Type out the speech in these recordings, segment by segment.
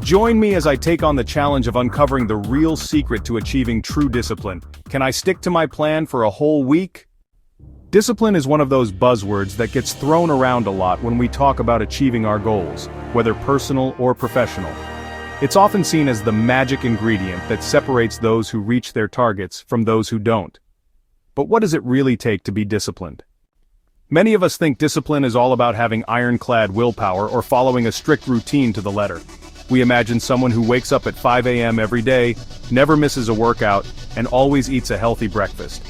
Join me as I take on the challenge of uncovering the real secret to achieving true discipline. Can I stick to my plan for a whole week? Discipline is one of those buzzwords that gets thrown around a lot when we talk about achieving our goals, whether personal or professional. It's often seen as the magic ingredient that separates those who reach their targets from those who don't. But what does it really take to be disciplined? Many of us think discipline is all about having ironclad willpower or following a strict routine to the letter. We imagine someone who wakes up at 5 a.m. every day, never misses a workout, and always eats a healthy breakfast.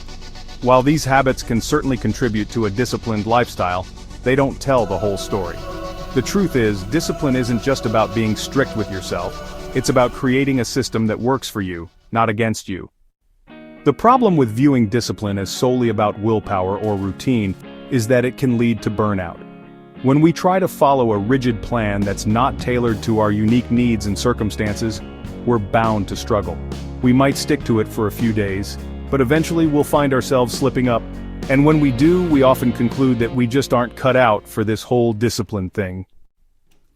While these habits can certainly contribute to a disciplined lifestyle, they don't tell the whole story. The truth is, discipline isn't just about being strict with yourself, it's about creating a system that works for you, not against you. The problem with viewing discipline as solely about willpower or routine is that it can lead to burnout. When we try to follow a rigid plan that's not tailored to our unique needs and circumstances, we're bound to struggle. We might stick to it for a few days, but eventually we'll find ourselves slipping up. And when we do, we often conclude that we just aren't cut out for this whole discipline thing.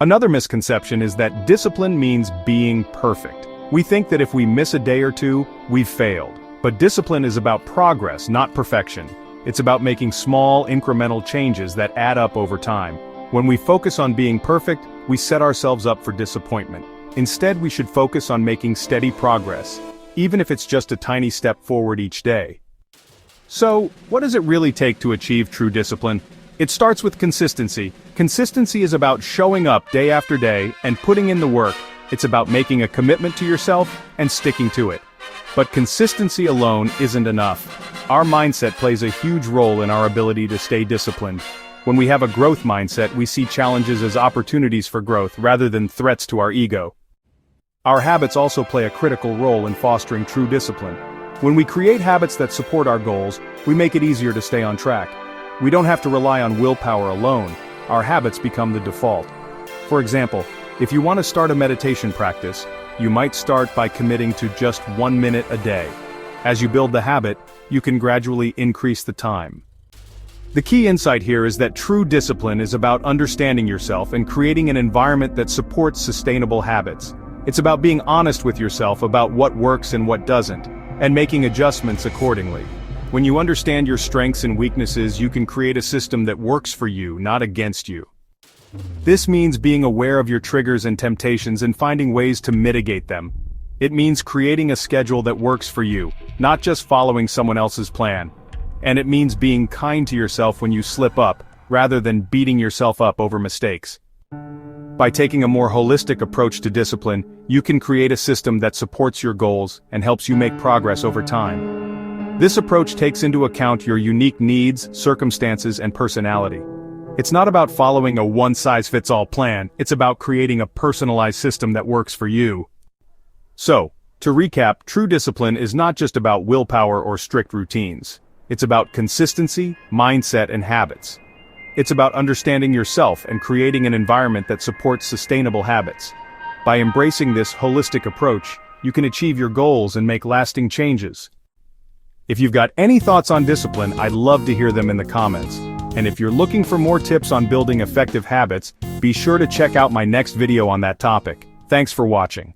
Another misconception is that discipline means being perfect. We think that if we miss a day or two, we've failed. But discipline is about progress, not perfection. It's about making small, incremental changes that add up over time. When we focus on being perfect, we set ourselves up for disappointment. Instead, we should focus on making steady progress, even if it's just a tiny step forward each day. So, what does it really take to achieve true discipline? It starts with consistency. Consistency is about showing up day after day and putting in the work. It's about making a commitment to yourself and sticking to it. But consistency alone isn't enough. Our mindset plays a huge role in our ability to stay disciplined. When we have a growth mindset, we see challenges as opportunities for growth rather than threats to our ego. Our habits also play a critical role in fostering true discipline. When we create habits that support our goals, we make it easier to stay on track. We don't have to rely on willpower alone. Our habits become the default. For example, if you want to start a meditation practice, you might start by committing to just 1 minute a day. As you build the habit, you can gradually increase the time. The key insight here is that true discipline is about understanding yourself and creating an environment that supports sustainable habits. It's about being honest with yourself about what works and what doesn't, and making adjustments accordingly. When you understand your strengths and weaknesses, you can create a system that works for you, not against you. This means being aware of your triggers and temptations and finding ways to mitigate them. It means creating a schedule that works for you, not just following someone else's plan. And it means being kind to yourself when you slip up, rather than beating yourself up over mistakes. By taking a more holistic approach to discipline, you can create a system that supports your goals and helps you make progress over time. This approach takes into account your unique needs, circumstances, and personality. It's not about following a one-size-fits-all plan, it's about creating a personalized system that works for you. So, to recap, true discipline is not just about willpower or strict routines. It's about consistency, mindset, and habits. It's about understanding yourself and creating an environment that supports sustainable habits. By embracing this holistic approach, you can achieve your goals and make lasting changes. If you've got any thoughts on discipline, I'd love to hear them in the comments. And if you're looking for more tips on building effective habits, be sure to check out my next video on that topic. Thanks for watching.